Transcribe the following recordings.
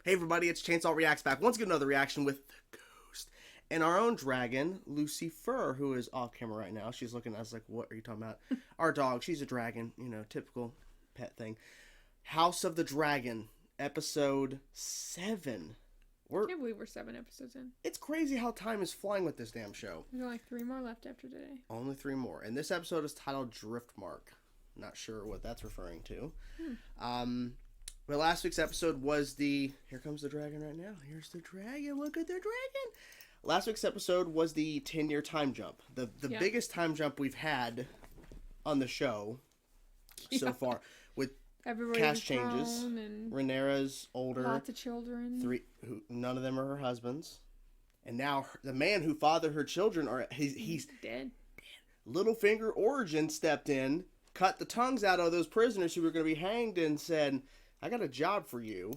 Hey everybody, it's Chainsaw Reacts back. Once again, another reaction with the ghost. And our own dragon, Lucy Fur, who is off camera right now. She's looking at us like, what are you talking about? Our dog, she's a dragon, you know, typical pet thing. House of the Dragon, episode 7. I can't believe we're 7 episodes in. It's crazy how time is flying with this damn show. There's only 3 more left after today. Only 3 more. And this episode is titled Driftmark. Not sure what that's referring to. But last week's episode was the... Here comes the dragon right now. Here's the dragon. Look at the dragon. Last week's episode was the 10-year time jump. The biggest time jump we've had on the show so far. With cast changes. And Rhaenyra's older. lots of children. None of them are her husbands. And now the man who fathered her children, he's dead. Littlefinger Origin stepped in, cut the tongues out of those prisoners who were going to be hanged and said... I got a job for you.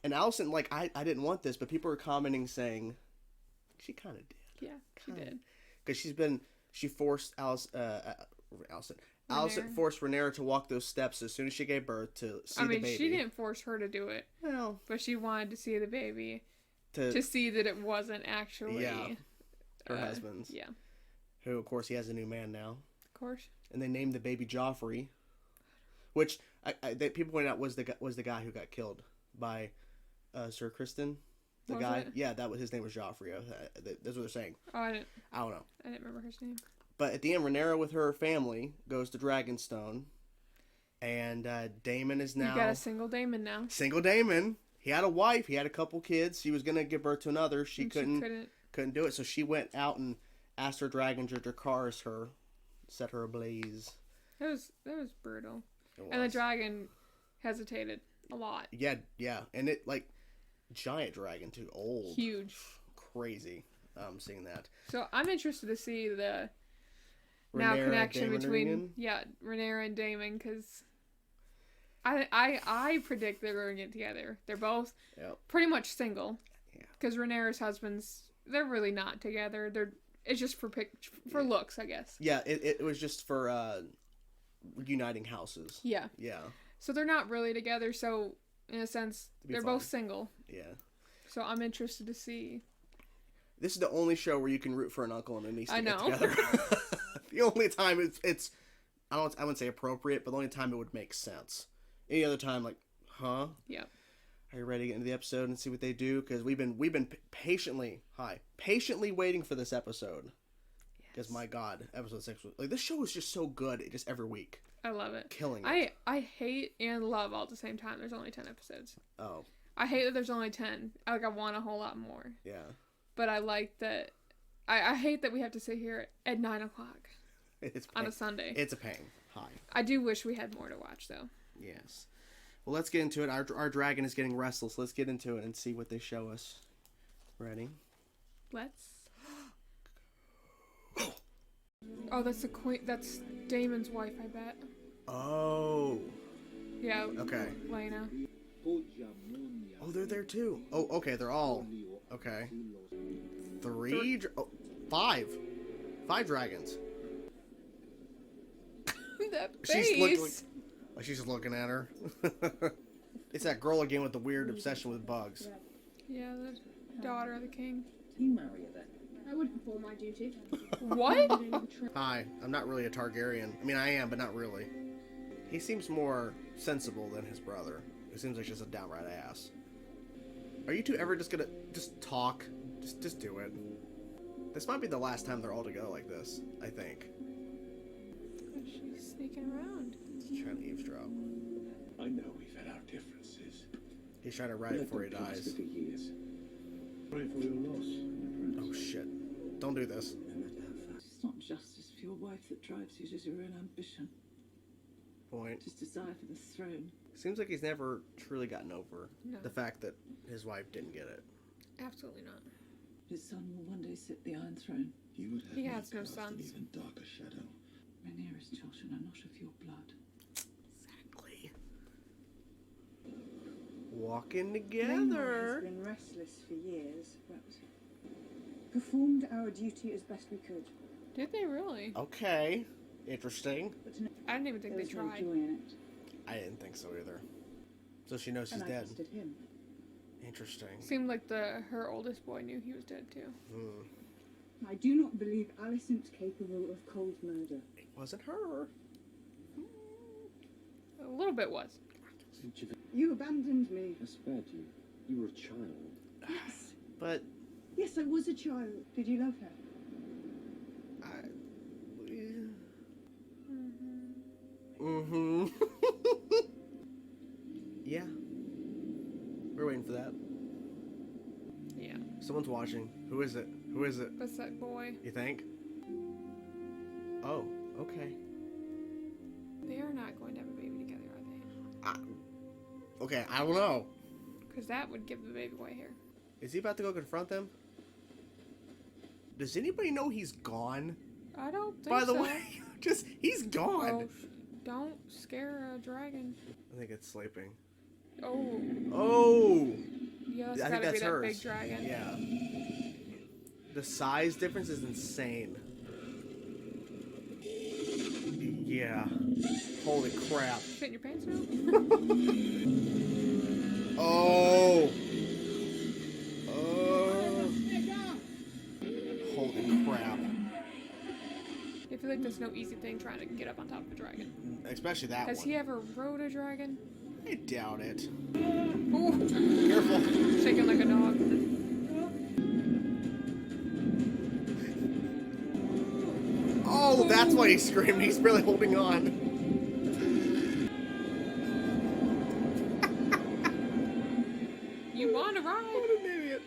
And Allison, like, I didn't want this, but people were commenting saying, she kind of did. Yeah, she did. Because she forced Allison forced Rhaenyra to walk those steps as soon as she gave birth to see the baby. She didn't force her to do it. Well. But she wanted to see the baby. To see that it wasn't actually... her husband's. Yeah. Who, of course, he has a new man now. Of course. And they named the baby Joffrey. Which that people pointed out was the guy who got killed by Sir Kristen. The guy, his name was Joffrey. That's what they're saying. Oh, I don't know. I didn't remember his name. But at the end, Rhaenyra with her family goes to Dragonstone, and Daemon is now. You got a single Daemon now. Single Daemon. He had a wife. He had a couple kids. She was gonna give birth to another. She couldn't do it. So she went out and asked her dragon to Dracarys her, set her ablaze. That was brutal. And the dragon hesitated a lot. Yeah, and it like giant dragon too, old, huge, crazy. Seeing that. So I'm interested to see the Rhaenyra connection between Rhaenyra and Daemon, because I predict they're going to get together. They're both pretty much single. Yeah. Because Rhaenyra's husbands, they're really not together. It's just for looks, I guess. Yeah, it was just for uniting houses. Yeah. So they're not really together. So in a sense, they're both single. Yeah. So I'm interested to see. This is the only show where you can root for an uncle and a niece to get together. I know. The only time it's I wouldn't say appropriate, but the only time it would make sense. Any other time, like, huh? Yeah. Are you ready to get into the episode and see what they do? Because we've been patiently waiting for this episode. Because my God, episode 6 was like, this show is just so good. Just every week. I love it. Killing it. I hate and love all at the same time. There's only 10 episodes. Oh. I hate that there's only 10. I want a whole lot more. Yeah. But I like that. I hate that we have to sit here at 9 o'clock. On a Sunday. It's a pain. Hi. I do wish we had more to watch, though. Yes. Well, let's get into it. Our dragon is getting restless. Let's get into it and see what they show us. Ready? Let's. Oh, that's the queen. That's Daemon's wife, I bet. Oh. Yeah. Okay. Lena. Oh, they're there too. Oh, okay. They're all. Okay. 5. 5 dragons. That face. She's just looking at her. It's that girl again with the weird obsession with bugs. Yeah, the daughter of the king. You marry her then. I would perform my duty. What? Hi, I'm not really a Targaryen. I mean, I am, but not really. He seems more sensible than his brother. He seems like just a downright ass. Are you two ever just gonna talk? Just do it. This might be the last time they're all together like this, I think. She's sneaking around. He's trying to eavesdrop. I know we've had our differences. He's trying to ride it before he dies. For years. Pray for your loss, my prince. Oh shit. Don't do this. It's not justice for your wife that drives you, it is your own ambition. Point. Just desire for the throne. Seems like he's never truly gotten over the fact that his wife didn't get it. Absolutely not. His son will one day sit the Iron Throne. He has no sons. Even darker shadow. Rhaenyra's children are not of your blood. Exactly. Walking Rhaenyra together. has been restless for years, but performed our duty as best we could. Did they really? Okay. Interesting. But to I didn't even think there they was no tried. joy in it. I didn't think so either. So she knows she's And I dead. trusted him. Interesting. Seemed like her oldest boy knew he was dead too. I do not believe Alicent's capable of cold murder. It wasn't her. A little bit was. You abandoned me. I spared you. You were a child. Yes. But Yes, I was a child. Did you love her? Yeah. We're waiting for that. Yeah. Someone's watching. Who is it? Who is it? That's that boy. You think? Oh, okay. They are not going to have a baby together, are they? Okay, I don't know. Because that would give the baby white hair. Is he about to go confront them? Does anybody know he's gone? I don't think By the so. way, just he's gone. Oh, don't scare a dragon. I think it's sleeping. Oh. Oh. Yeah, that's I think gotta that's be that hers. big dragon. Yeah. The size difference is insane. Yeah. Holy crap. Shit in your pants now? Oh. Holy crap. I feel like there's no easy thing trying to get up on top of a dragon. Especially that Has one. he ever rode a dragon? I doubt it. Ooh. Careful. Shaking like a dog. Oh, that's why he's screaming. He's really holding on. You want to ride? What an idiot.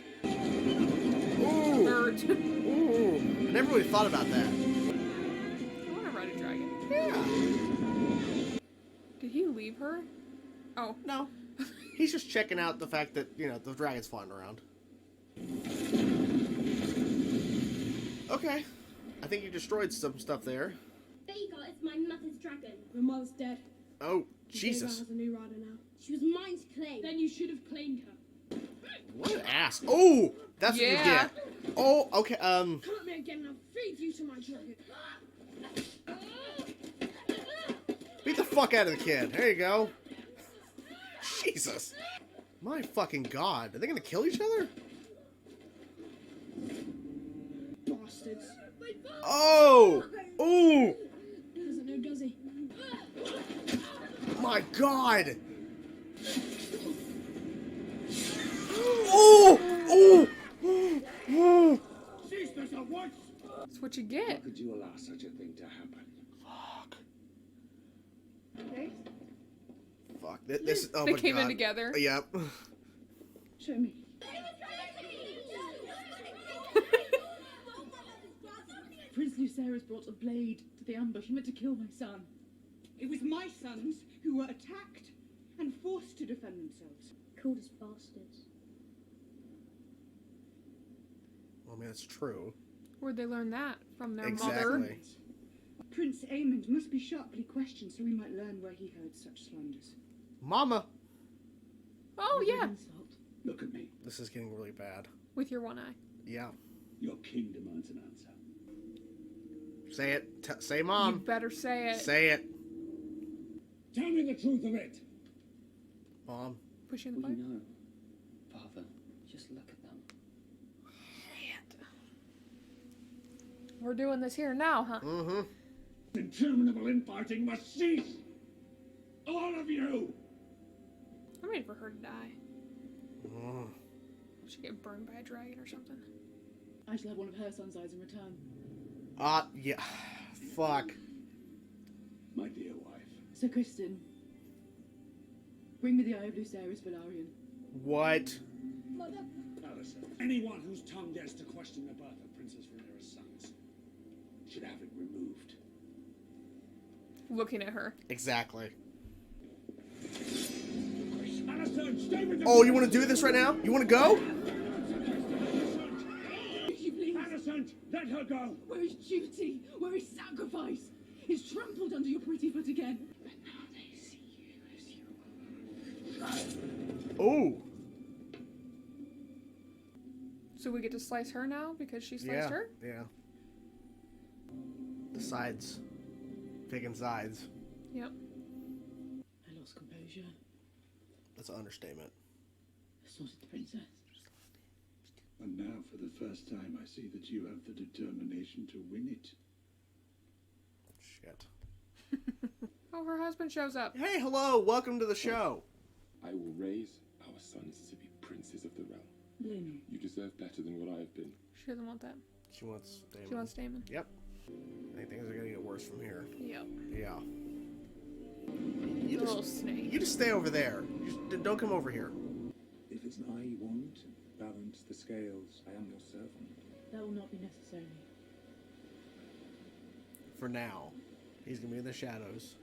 Ooh. Bird. Ooh. I never really thought about that. I want to ride a dragon. Yeah. Did he leave her? Oh. No. He's just checking out the fact that, you know, the dragon's flying around. Okay. I think you destroyed some stuff there. There you go, it's my mother's dragon. My mother's dead. Oh, David Jesus. has a new rider now. She was mine to claim. Then you should have claimed her. What an ass. Oh, that's what you Yeah. get. Oh, okay, Come at me again and I'll feed you to my dragon. beat the fuck out of the kid. There you go. Jesus. My fucking God. Are they gonna kill each other? Bastards. Oh! Ooh! Doesn't know, does he? My God! Oh! Oh! Oh! Cease this at once! That's what you How get. could you allow such a thing to happen? Fuck. Okay. Fuck. This. Oh They my came God. in together. Yep. Show me. Prince Lucerys brought a blade to the ambush. He meant to kill my son. It was my sons who were attacked and forced to defend themselves. Called us bastards. Well, I mean, that's true. Where'd they learn that? From their mother? Exactly. Prince Aemond must be sharply questioned so we might learn where he heard such slanders. Mama! Oh, yeah. Insult. Look at me. This is getting really bad. With your one eye. Yeah. Your king demands an answer. Say it. Say You Mom. better say it. Say it. Tell me the truth of it. Mom. Push you in the We butt. know. Father, just look at them. We're doing this here now, huh? Mm-hmm. Interminable infighting must cease. All of you. I'm ready for her to die. Mm. She get burned by a dragon or something. I shall have one of her son's eyes in return. Yeah. Fuck. My dear wife. Sir Kristen, bring me the eye of Lucerys Velaryon. What? Alison, anyone whose tongue dares to question the birth of Princess Rhaenyra's sons should have it removed. Looking at her. Exactly. Alison, stay with the Oh, you want to do this right now? You want to go? Alison, let her go. Where is duty? Where is sacrifice? Is trampled under your pretty foot again. But now they see you as you are. Oh. So we get to slice her now because she sliced her? Yeah. The sides. Picking sides. Yep. I lost composure. That's an understatement. The Sausage Princess. And now, for the first time, I see that you have the determination to win it. Shit. Oh, her husband shows up. Hey, hello, welcome to the show. I will raise our sons to be princes of the realm. Lena. You deserve better than what I have been. She doesn't want that. She wants Damon. She wants Damon. Yep. I think things are gonna get worse from here. Yep. Yeah. The little snake. You just stay over there. Don't come over here. If it's an eye you want, balance the scales. I am your servant. That will not be necessary. For now. He's gonna be in the shadows.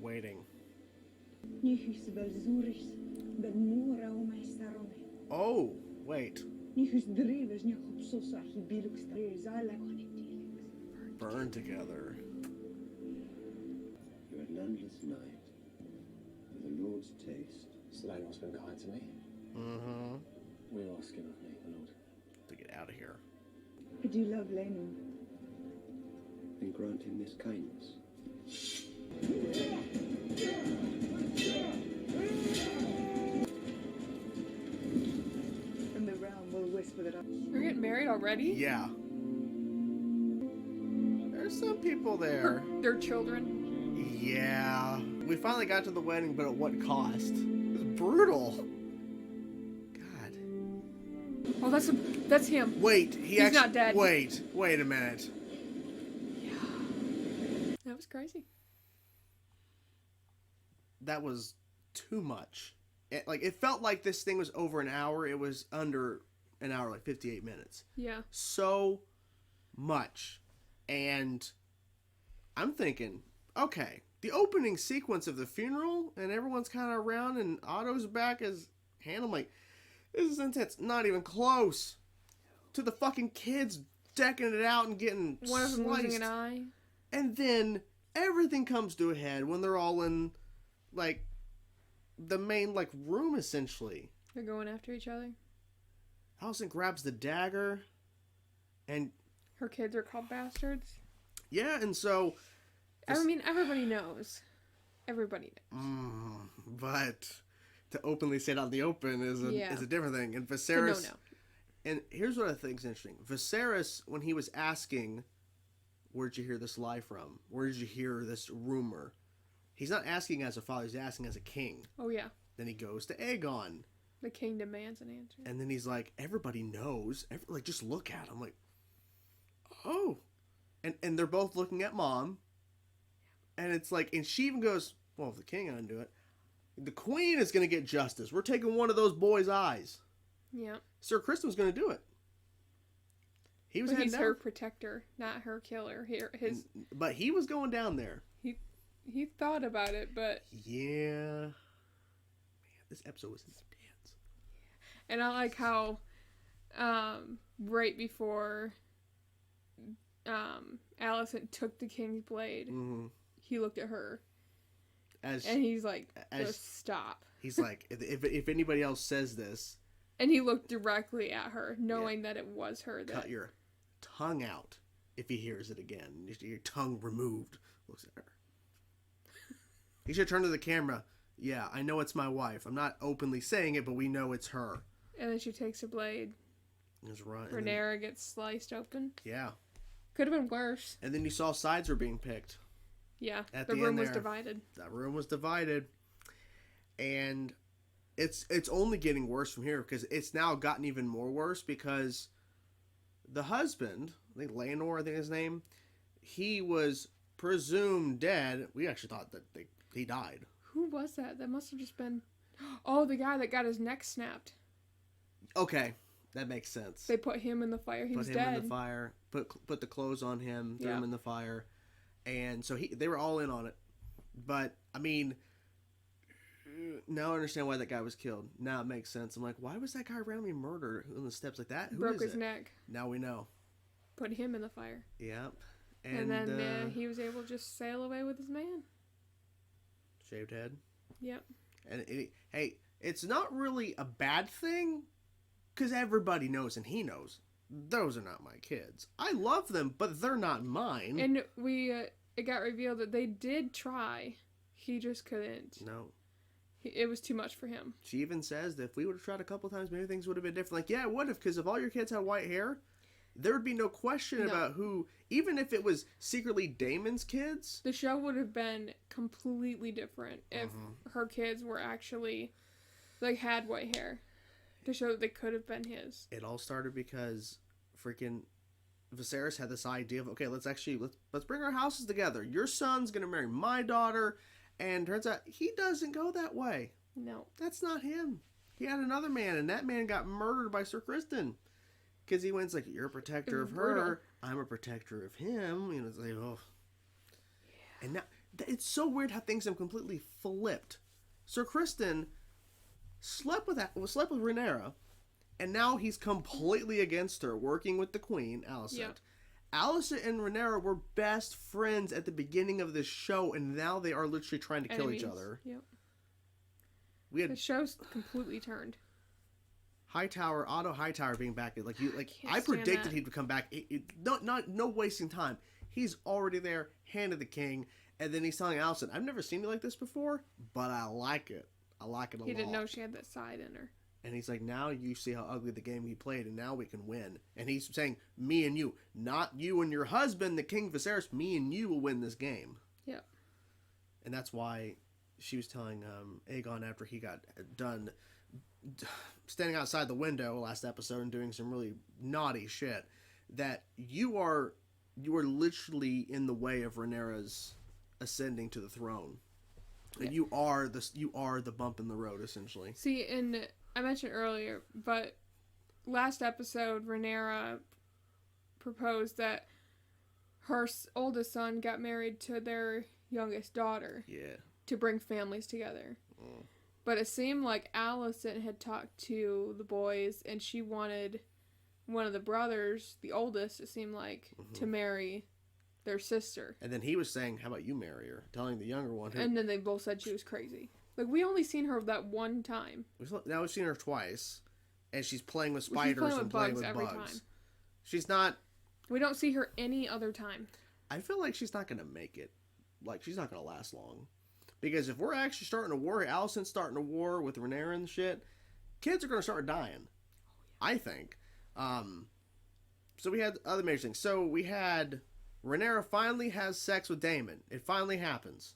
Waiting. Oh, wait. Burn together. You're a landless knight with a lord's taste. Selena has been kind to me. Mm-hmm. We are asking of me, my lord. To get out of here. I do love Leno. Then grant him this kindness. And the realm will whisper that You're getting married already? Yeah. There's some people there. Their children. Yeah. We finally got to the wedding, but at what cost? It was brutal. God. Oh, that's him. Wait, He's not dead. Wait a minute. That was crazy. That was too much. It felt like this thing was over an hour. It was under an hour, like 58 minutes. Yeah. So much. And I'm thinking, okay, the opening sequence of the funeral and everyone's kind of around and Otto's back as hand. I'm like, this is intense. Not even close to the fucking kids decking it out and getting one of them sliced. losing an eye. And then everything comes to a head when they're all in, like, the main, like, room, essentially. They're going after each other. Allison grabs the dagger, and... Her kids are called bastards. Yeah, and so... I mean, everybody knows. Everybody knows. But to openly say it out in the open is a different thing. And Viserys... No. And here's what I think is interesting. Viserys, when he was asking, where'd you hear this lie from? Where did you hear this rumor? He's not asking as a father, he's asking as a king. Oh, yeah. Then he goes to Aegon. The king demands an answer. And then he's like, everybody knows. Like, just look at him. Like, oh. And they're both looking at mom. And it's like, and she even goes, well, if the king ought to do it, the queen is going to get justice. We're taking one of those boys' eyes. Yeah. Sir Crispin's going to do it. He's her protector, not her killer. But he was going down there. He thought about it, but... Yeah. Man, this episode was intense. And I like how, right before Alicent took the king's blade, he looked at her. And he's like, just stop. He's like, if anybody else says this... And he looked directly at her, knowing that it was her. Cut your tongue out if he hears it again. Your tongue removed. Looks at her. He should turn to the camera. Yeah, I know it's my wife. I'm not openly saying it, but we know it's her. And then she takes a blade. That's right. Rhaenyra gets sliced open. Yeah. Could have been worse. And then you saw sides were being picked. Yeah, the room was divided. That room was divided. And it's only getting worse from here because it's now gotten even more worse because the husband, I think Laenor, I think his name, he was presumed dead. We actually thought that he died. Who was that? That must have just been... Oh, the guy that got his neck snapped. Okay, that makes sense. They put him in the fire. He was dead. Put him in the fire. Put the clothes on him. Threw him in the fire. And so they were all in on it. But, I mean... Now I understand why that guy was killed. Now it makes sense. I'm like, why was that guy randomly murdered on the steps like that? Who broke is his it? neck. Now we know. Put him in the fire. Yep. And then he was able to just sail away with his man. Shaved head. Yep. And hey, it's not really a bad thing because everybody knows and he knows those are not my kids. I love them, but they're not mine. And it got revealed that they did try. He just couldn't. No. It was too much for him. She even says that if we would have tried a couple times, maybe things would have been different. Like, yeah, it would have, because if all your kids had white hair, there would be no question about who, even if it was secretly Damon's kids. The show would have been completely different if her kids were actually, like, had white hair. To show that they could have been his. It all started because freaking Viserys had this idea of, okay, let's bring our houses together. Your son's going to marry my daughter. And turns out he doesn't go that way. No. That's not him. He had another man, and that man got murdered by Sir Kristen. Because he went like, you're a protector of her, brutal. I'm a protector of him. You know, it's like, oh. Yeah. And now, it's so weird how things have completely flipped. Sir Kristen slept with Rhaenyra, and now he's completely against her, working with the Queen, Alicent. Yep. Alicent and Rhaenyra were best friends at the beginning of this show, and now they are literally trying to kill each other. Yep. The show's completely turned. Otto Hightower being back, I predicted he'd come back. No wasting time. He's already there, hand of the king, and then he's telling Alicent, "I've never seen you like this before, but I like it. I like it a lot." He didn't know she had that side in her. And he's like, now you see how ugly the game he played, and now we can win. And he's saying, me and you. Not you and your husband, the King Viserys. Me and you will win this game. Yeah. And that's why she was telling Aegon after he got done standing outside the window last episode and doing some really naughty shit, that you are literally in the way of Rhaenyra's ascending to the throne. Yeah. And you are the bump in the road, essentially. See, and I mentioned earlier, but last episode, Rhaenyra proposed that her oldest son got married to their youngest daughter. Yeah. To bring families together. Mm. But it seemed like Alicent had talked to the boys, and she wanted one of the brothers, the oldest, it seemed like, to marry their sister. And then he was saying, how about you marry her? Telling the younger one. And then they both said she was crazy. Like, we only seen her that one time. Now we've seen her twice. And she's playing with spiders and playing with bugs. Time. She's not... We don't see her any other time. I feel like she's not going to make it. Like, she's not going to last long. Because if we're actually starting a war, Alicent's starting a war with Rhaenyra and shit, kids are going to start dying. I think. So we had other major things. So we had... Rhaenyra finally has sex with Daemon. It finally happens.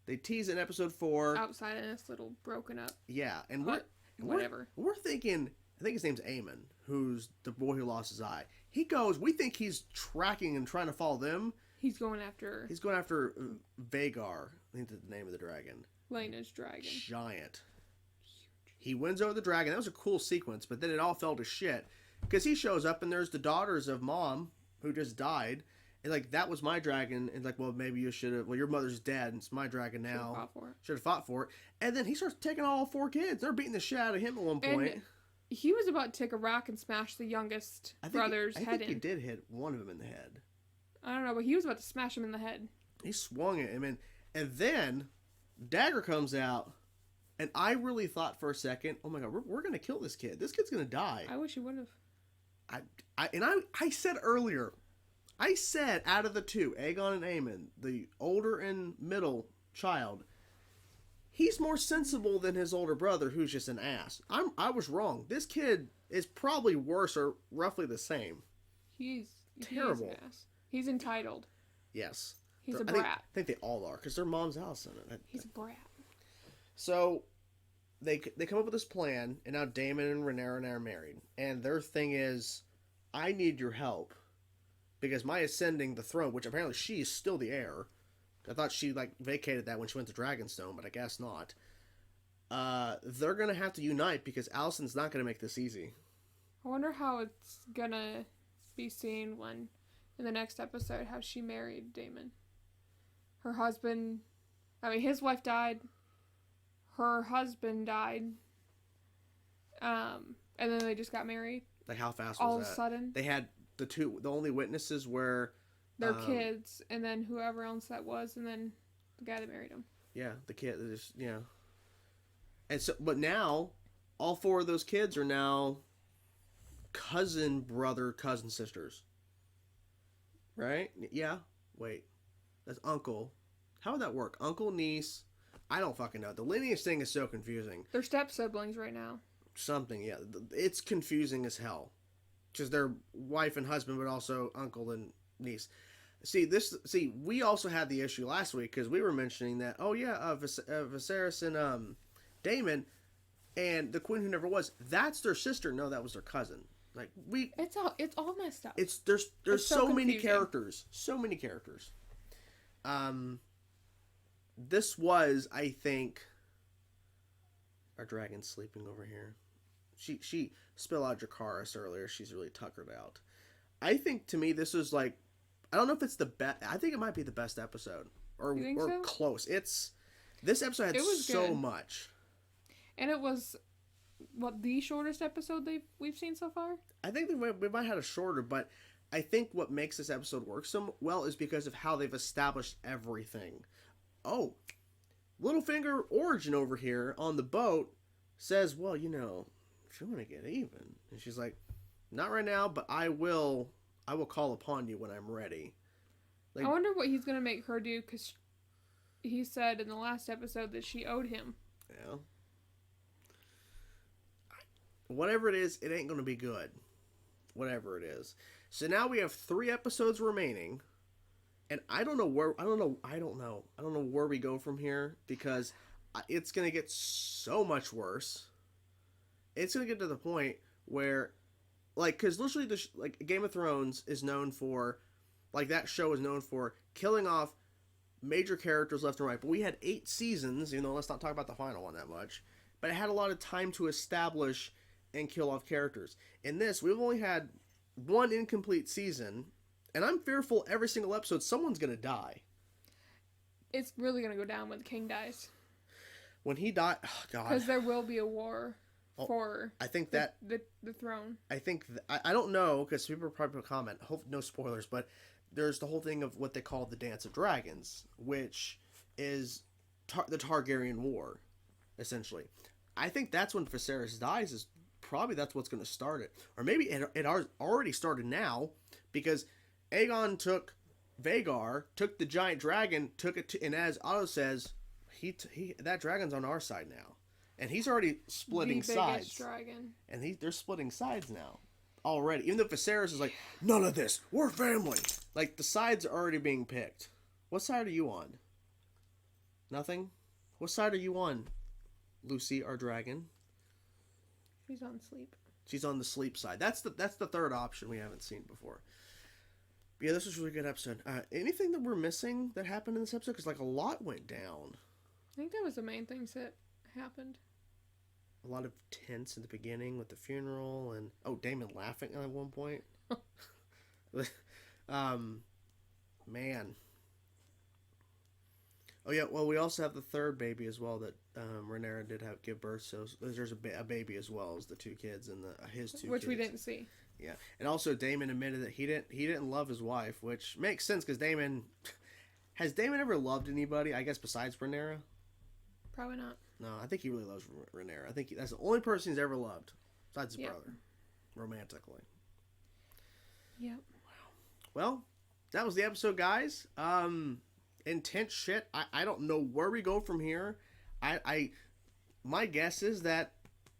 They tease it in episode 4. Outside of this little broken up. Yeah, and we're thinking, I think his name's Aemon, who's the boy who lost his eye. He goes, we think he's tracking and trying to follow them. He's going after Vhagar. I think that's the name of the dragon. Laena's dragon. Giant. He wins over the dragon. That was a cool sequence, but then it all fell to shit. Because he shows up and there's the daughters of Mom, who just died. And, like, that was my dragon. And, like, well, maybe you should have... Well, your mother's dead, and it's my dragon now. Should have fought for it. And then he starts taking all 4 kids. They're beating the shit out of him at one point. And he was about to take a rock and smash the youngest brother's head in. I think he did hit one of them in the head. I don't know, but he was about to smash him in the head. He swung at him, and then Dagger comes out, and I really thought for a second, oh my god, we're going to kill this kid. This kid's going to die. I wish he would have. I said earlier... I said out of the two, Aegon and Aemon, the older and middle child, he's more sensible than his older brother, who's just an ass. I was wrong. This kid is probably worse or roughly the same. He's terrible. He's an ass. He's entitled. Yes. He's a brat. I think they all are, because their mom's Alicent. He's a brat. So, they come up with this plan, and now Daemon and Rhaenyra are married. And their thing is, I need your help. Because my ascending the throne, which apparently she is still the heir. I thought she, like, vacated that when she went to Dragonstone, but I guess not. They're going to have to unite because Alicent's not going to make this easy. I wonder how it's going to be seen when, in the next episode, how she married Daemon. Her husband... I mean, his wife died. Her husband died. And then they just got married. Like, how fast was all that? All of a sudden. They had... The only witnesses were their kids, and then whoever else that was, and then the guy that married him. Yeah, the kid. Yeah. And so, but now, all 4 of those kids are now cousin, brother, cousin, sisters. Right? Yeah. Wait, that's uncle. How would that work? Uncle, niece, I don't fucking know. The lineage thing is so confusing. They're step siblings right now. Something, yeah. It's confusing as hell. Because they're wife and husband, but also uncle and niece. See, we also had the issue last week because we were mentioning that, Viserys and Daemon and the Queen Who Never Was, that's their sister. No, that was their cousin. Like, It's all messed up. There's It's so many confusing. characters. So many characters. This was, I think... Our dragon's sleeping over here. She spilled out Dracarys earlier. She's really tuckered out. I think, to me, this was like... I don't know if it's the best... I think it might be the best episode. Or so? Close. This episode had so good. much. And it was, the shortest episode we've seen so far? I think we might have had a shorter, but I think what makes this episode work so well is because of how they've established everything. Oh, Littlefinger Origin over here on the boat says, well, if you want to get even. And she's like, not right now, but I will call upon you when I'm ready. Like, I wonder what he's going to make her do, because he said in the last episode that she owed him. Yeah. Whatever it is, it ain't going to be good. Whatever it is. So now we have 3 episodes remaining. And I don't know where we go from here, because it's going to get so much worse. It's going to get to the point where, because literally, Game of Thrones is known for, that show is known for killing off major characters left and right. But we had 8 seasons, let's not talk about the final one that much. But it had a lot of time to establish and kill off characters. In this, we've only had 1 incomplete season, and I'm fearful every single episode someone's going to die. It's really going to go down when the king dies. When he died, oh god. Because there will be a war for I think the throne. I think, I don't know, because people probably will comment, hope no spoilers, but there's the whole thing of what they call the Dance of Dragons, which is the Targaryen War, essentially. I think that's when Viserys dies, is probably that's what's going to start it. Or maybe it already started now, because Aegon took Vhagar, took the giant dragon, took it to, and as Otto says, that dragon's on our side now. And he's already splitting sides. Dragon. And they're splitting sides now. Already. Even though Viserys is like, none of this. We're family. Like, the sides are already being picked. What side are you on? Nothing? What side are you on, Lucy, our dragon? She's on sleep. She's on the sleep side. That's the third option we haven't seen before. But yeah, this was a really good episode. Anything that we're missing that happened in this episode? Because, a lot went down. I think that was the main things that happened. A lot of tense in the beginning with the funeral, and Daemon laughing at one point. Man. Oh yeah, well, we also have the third baby as well that Rhaenyra did give birth. So there's a baby as well as the 2 kids and his 2 kids, which we didn't see. Yeah, and also Daemon admitted that he didn't love his wife, which makes sense because has Daemon ever loved anybody? I guess besides Rhaenyra. Probably not. No, I think he really loves Rhaenyra. I think that's the only person he's ever loved, besides his brother, romantically. Yep. Wow. Well, that was the episode, guys. Intense shit. I don't know where we go from here. My guess is that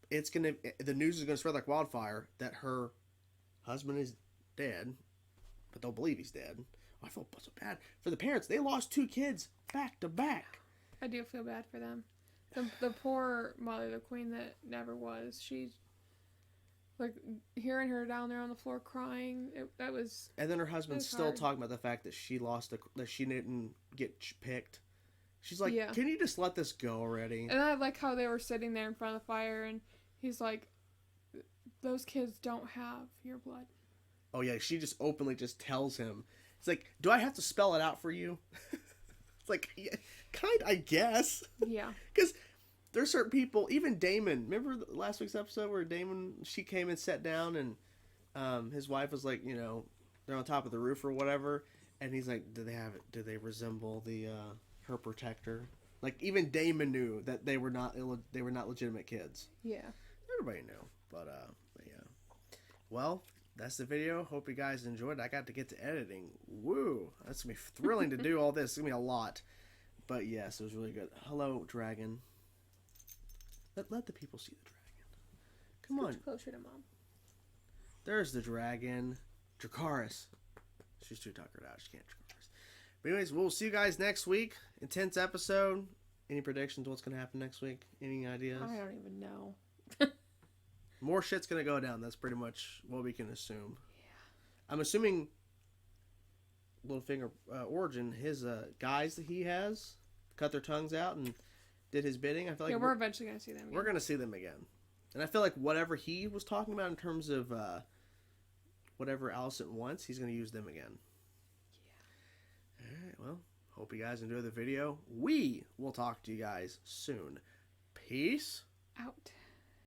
the news is gonna spread like wildfire that her husband is dead, but they'll believe he's dead. I feel so bad for the parents. They lost 2 kids back to back. I do feel bad for them. The poor mother, the queen that never was. She's hearing her down there on the floor crying. That was. And then her husband's still hard. talking about the fact that she lost that she didn't get picked. She's like, yeah. Can you just let this go already? And I like how they were sitting there in front of the fire, and he's like, "Those kids don't have your blood." Oh yeah, she just openly just tells him. It's like, do I have to spell it out for you? It's like, yeah, I guess. Yeah. Because there's certain people, even Daemon. Remember last week's episode where she came and sat down, and his wife was like, they're on top of the roof or whatever, and he's like, do they resemble her protector? Like, even Daemon knew that they were not legitimate kids. Yeah. Everybody knew, but yeah. Well, that's the video. Hope you guys enjoyed it. I got to get to editing. Woo! That's gonna be thrilling to do all this. It's gonna be a lot. But yes, it was really good. Hello, dragon. Let the people see the dragon. Come on. Closer to Mom. There's the dragon. Dracarys. She's too tuckered out. She can't Dracarys. But anyways, we'll see you guys next week. Intense episode. Any predictions what's going to happen next week? Any ideas? I don't even know. More shit's going to go down. That's pretty much what we can assume. Yeah. I'm assuming Littlefinger Origin, his guys that he has cut their tongues out and did his bidding. I feel like we're eventually going to see them again. We're going to see them again. And I feel like whatever he was talking about in terms of whatever Alicent wants, he's going to use them again. Yeah. All right, well, hope you guys enjoy the video. We will talk to you guys soon. Peace out.